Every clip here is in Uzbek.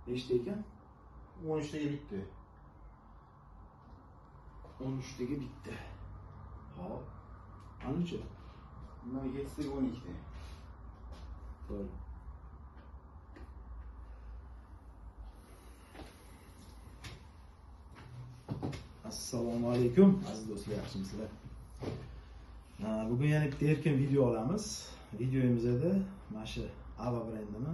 Nechta ekan? 13 taga bitta. 13 taga bitta. Hop. Qancha? Bundan 7 taga 12 ta. Qo'y. Assalomu alaykum aziz do'stlar, yaxshimisizlar? Bugun yana bitta erkin video olamiz. Videomizda mana shu Ava brendini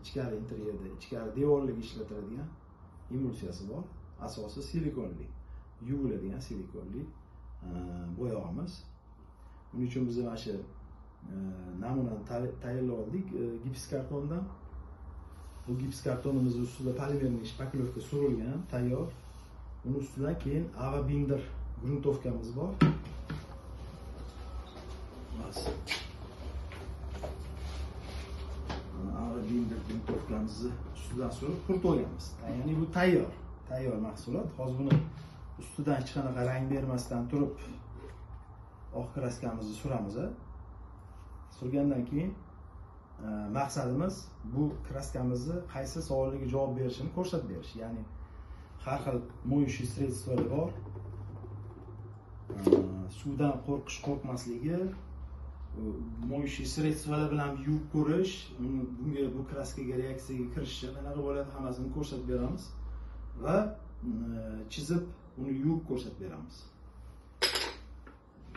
ichkari interyerda, ichkari devorlarga ishlatiladigan emulsiyasi bor. Asosi silikonli, yuviladigan silikonli bo'yog'imiz. Buning uchun biz mana shu namunani tayyorlab oldik gips kartondan. Bu gips kartonimiz ustida polimerniy shpaklovka surilgan, tayyor. Bunun ustidan keyin Ava binder gruntovkamiz bor. Ava binder gruntovkamizni ustidan surib quritib olganmiz. Ya'ni bu tayyor mahsulot. Hozir buni ustidan hech qanaqa rang bermasdan turib oq kraskamizni suramiz. Surgandan keyin maqsadimiz bu kraskamizni qaysi savollarga javob berishini ko'rsatib berish. Ya'ni har xil mo'yishli sredstvolar bor. Suvdan qo'rqmasligi, mo'yishli sredstvolar bilan yuvib ko'rish, bunga bu kraskaga reaksiyaga kirishi qanaqa bo'ladi, hammasini ko'rsatib beramiz va chizib uni yuvib ko'rsatib beramiz.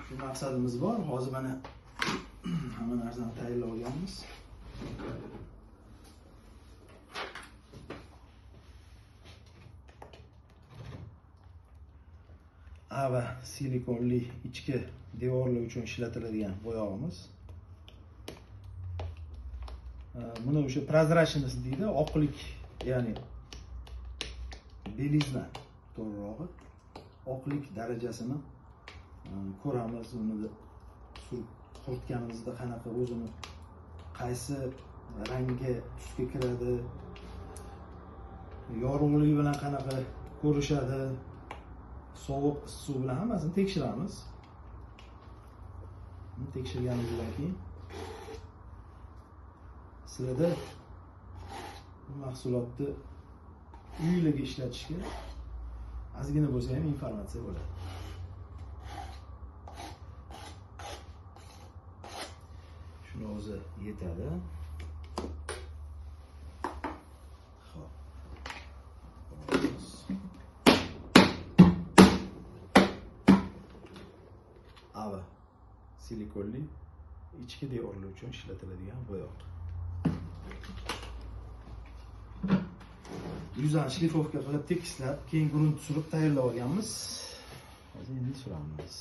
Shu maqsadimiz bor. Hozir mana hamma narsani tayyorlab olganmiz. Ava silikonli ichki devorlar uchun ishlatiladigan bo'yog'imiz. Buni o'sha prozrachность deydi, oqlik, ya'ni belizna to'g'rirog'i, oqlik darajasini ko'ramiz. Uni quritganimizda qanaqa o'zini qaysi rangga, tusga kiradi, yorug'lik bilan qanaqa ko'rishadi, sovuq, issiq bilan hammasini tekshiramiz. Tekshirganimizdan keyin sizlarda bu mahsulotni uylarga ishlatishga ozgina bo'lsa ham informatsiya bo'ladi. Shuni o'zi yetadi. Ava silikonli ichki devorlar uchun ishlatiladigan bo'yoq. Yuzani shlifovka qilib tekislab, keyin grunt surib tayyorlab olganmiz. Hozir endi suramiz.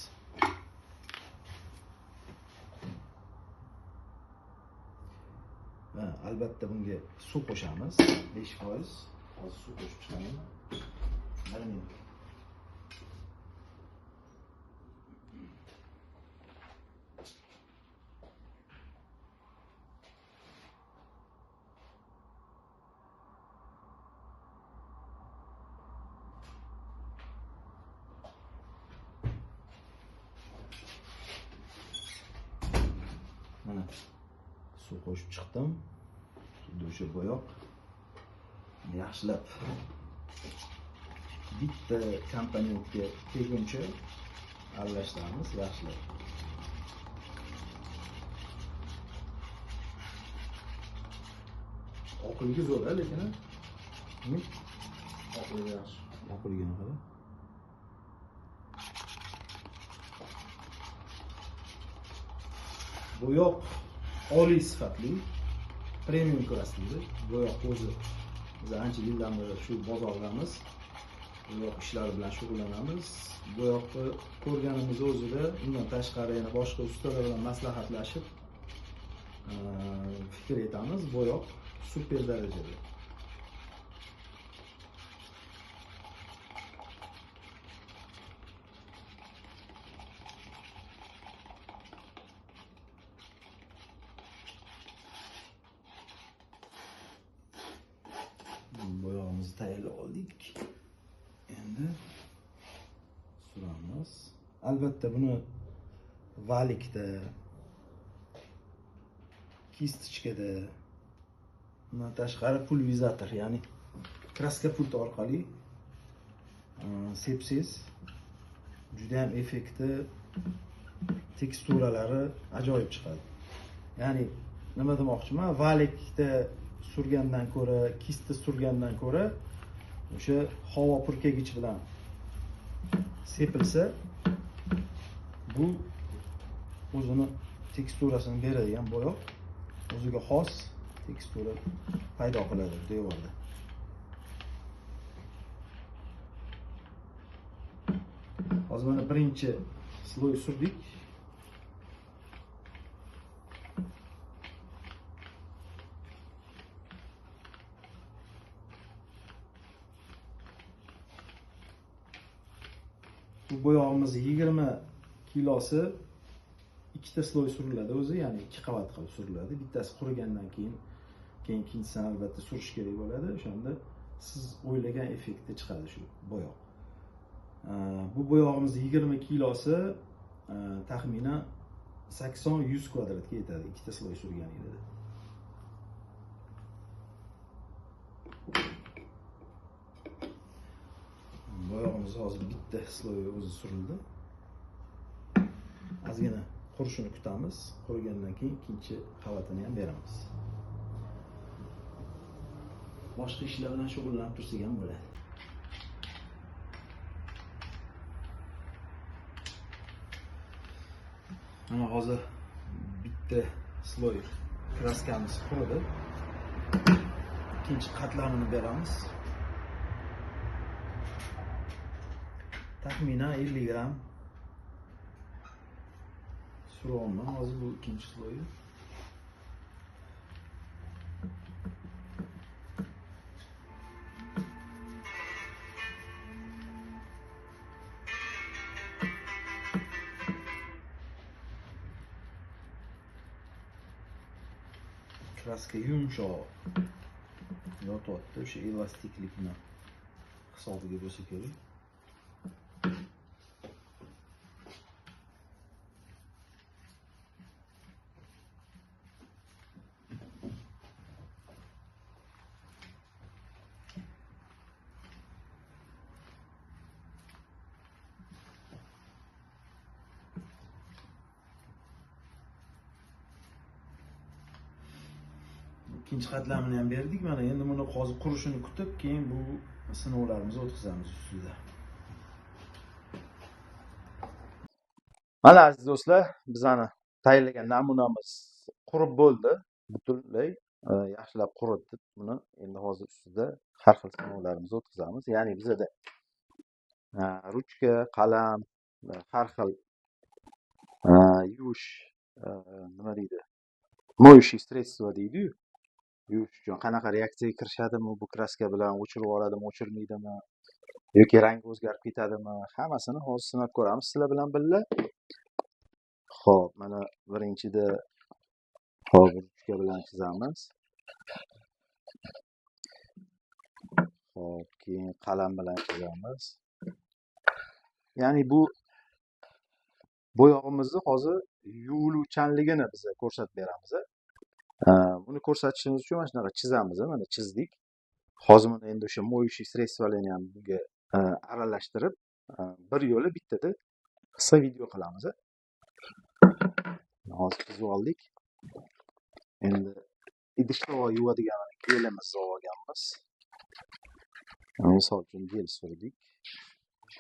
Va albatta bunga suv qo'shamiz, 5%. Hozir suv qo'shib chiqaman. Mana suv qo'shib chiqdim. Endi o'sha bo'yoq yaxshilab bitta komponentga kelguncha aralashtiramiz, yaxshilab. Oqligi zo'r, lekin Oqligi yaxshi. Oqligini qara. Bo'yoq oliy sifatli, premium klassli bo'yoq o'zi. Biz ancha yildan beri shu bozorlamiz, bo'yoq ishlari bilan shug'ullanamiz. Bo'yoqni ko'rganimiz o'zida, undan tashqari yana boshqa ustalar bilan maslahatlashib fikr etamiz. Bo'yoq super darajada. Bo'yog'imizni tayyorlab oldik. Endi suramiz. Albatta buni valikda, kistichkada, bundan tashqari pulverizator, ya'ni kraska pulti orqali sepsiz juda ham effekti, teksturalari ajoyib chiqadi. Ya'ni nima demoqchiman, valikda surgandan ko'ra, kistda surgandan ko'ra o'sha havo purkagich bilan sepilsa bu o'zini teksturasini beradigan bo'yoq, o'ziga xos tekstura paydo qiladi devorda. Hozir mana birinchi sloy surdik. Bu bo'yog'imiz 20 kilosi ikkita sloy suriladi o'zi, ya'ni 2 qavat qilib suriladi. Bittasi qurigandan keyin ikkinchisini albatta surish kerak bo'ladi. O'shanda siz o'ylagan effektda chiqadi shu bo'yoq. Bu bo'yog'imiz 20 kilosi taxminan 80-100 kvadratga yetadi ikkita sloy surganingizda. Bo'yog'imiz hozir bitta sloy o'zi surildi. Ozgina qurishini kutamiz. Qurigandan keyin ikkinchi qavatini ham beramiz. Boshqa ishlar bilan shug'ullanib tursak ham bo'ladi. Mana hozir bitta sloy kraskamiz quridi. İkinci qatlamini beramiz. Taxminan 50 gram suryapman hozir bu ikinchi sloyi. Kraska yumshoq yotyapti, o'sha elastiklikni hisobiga bo'lsa kerak. İkinci qatlamini ham berdik. Mana endi buni hozir qurishini kutib, keyin bu sinovlarimizni o'tkazamiz ustida. Mana aziz do'stlar, bizani tayyorlagan namunamiz qurib bo'ldi. Butunlay yaxshilab quritdik buni. Endi hozir ustida har xil sinovlarimizni o'tkazamiz. Ya'ni bizada ruchka, qalam, har xil yuvish nima deydi? Moющий средство deydi-yu. Yuvish uchun qanaqa reaksiyaga kirishadimi, bu kraska bilan o'chirib yuboradimi, o'chirmaydimi, yoki rangi o'zgarib ketadimi, hammasini hozir sinab ko'ramiz sizlar bilan birga. Xo'p, mana birinchida hozir ruchka bilan chizamiz. Xo'p, keyin qalam bilan chizamiz. Ya'ni bu bo'yog'imizni hozir yuviluvchanligini biz ko'rsatib beramiz. Buni ko'rsatishimiz uchun mana shunaqa chizamiz. Mana chizdik. Hozir buni endi o'sha moющий средствоlarni ham bunga aralashtirib, bir yo'li bittada qisqa video qilamiz. Hozir chizib oldik. Endi idishda yuvadigan gelimizni olganmiz. Misol uchun gel surdik.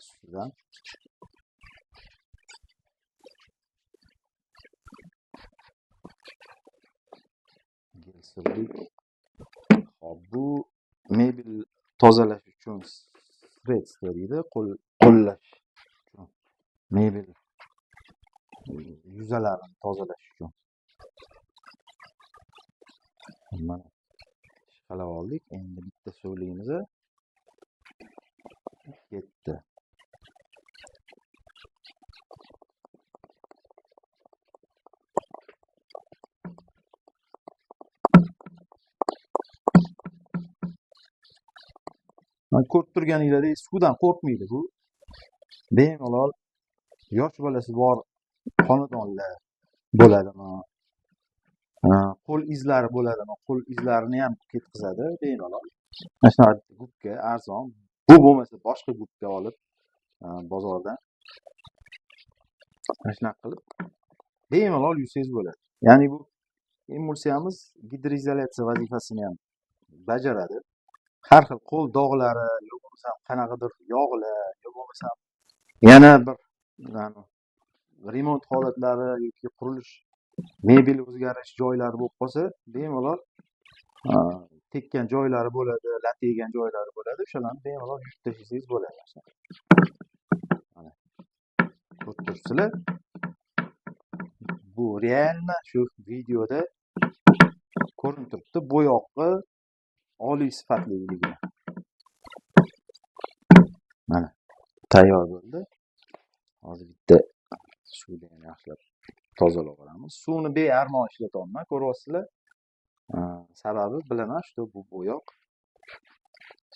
Ustidan gel surdik. Hop, bu mebel tozalash uchun sredstvo deydi, qo'llash uchun. Mebel yuzalarini tozalash uchun. Mana ishqalab oldik. Endi bitta so'ligimiz ketdi. Ko'rib turganingizdek suvdan qo'rqmaydi bu. Bemalol yosh bolasi bor xonadonlar bo'ladimi, qo'l izlari bo'ladimi, qo'l izlarini ham ketkazadi bemalol. Mana shunaqa gubka arzon. Bu bo'lmasa boshqa gubka olib bozordan mana shunaqa qilib bemalol yuvsangiz bo'ladi. Ya'ni bu emulsiyamiz gidroizolyatsiya vazifasini ham bajaradi. Har xil qo'l dog'lari, yo bo'lmasa qanaqadir yog'lar, yo bo'lmasa yana bir remont holatlari yoki qurilish mebel o'zgarish joylari bo'lib qolsa, bemalol tekkan joylari bo'ladi, lataygan joylari bo'ladi. O'shalarni bemalol yuvib tashlasangiz bo'ladi. Mana ko'rib turibsizlar. Bu realno shu videoda ko'rinib turibdi. Bo'yoqni oliy sifatliligi. Mana tayyor bo'ldi. Hozir bitta suvda yana yaxshilab tozalab olamiz. Suvni bearmon ishlatyapman, ko'ryapsizlar. Sababi bilaman, shu bu bo'yoq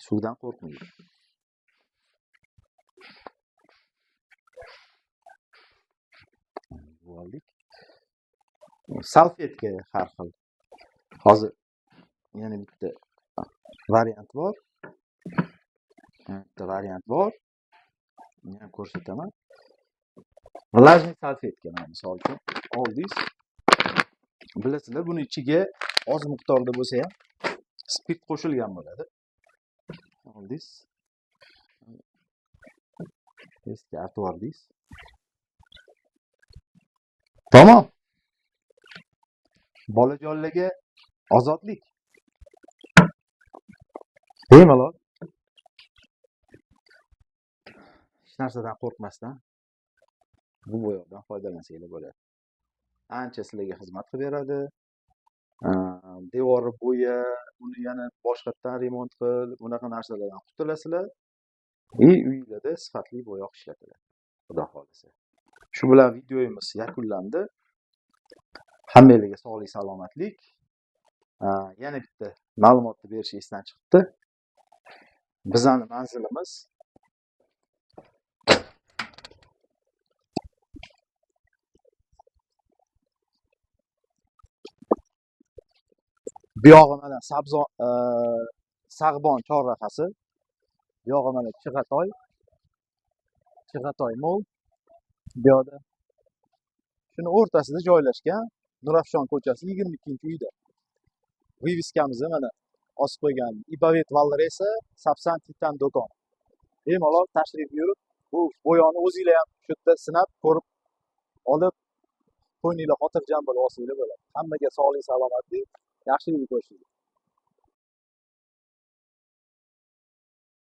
suvdan qo'rqmaydi. Bu oldik. Salfetka har xil. Hozir yana bitta variant bor. Bitta variant bor. Buni ham ko'rsataman. Влажный salfetka misol uchun oldingiz. Bilasizlar, buni ichiga oz miqdorda bo'lsa ham spirt qo'shilgan bo'ladi. Oldingiz. Testga artib yubordingiz. Tamom. Bolajonlarga ozodlik. Bemalol. Hech narsadan qo'rqmasdan bu bo'yoqdan foydalansanglar bo'ladi. Ancha sizlarga xizmat qilib beradi. Devorni bo'ya, uni yana boshqatdan remont qil, bunaqa narsalardan qutulasizlar. Uyingizda sifatli bo'yoq ishlatiladi. Xudo xolisa. Shu bilan videomiz yakunlandi. Hammangizga sog'lik, salomatlik. Yana bitta ma'lumotni berish esdan chiqdi. Bizning manzilimiz bu yog'i mana Sag'bon chorrahasi. Bu yog'i mana Chig'atoy mol. Bu yoqda shuni o'rtasida joylashgan Nurafshon ko'chasi 22-uyda. Viviskamizni mana osib qo'ygan. Ibovet Valresa, Sapsan Titan do'kon. Bemalol tashrif buyurib, bu bo'yoqni o'zingizlar ham shu yerda sinab ko'rib olib, qo'yninglar xotirjam bo'lib olsanglar bo'ladi. Hammaga sog'lik, salomatlik, yaxshilik ko'rishinglar.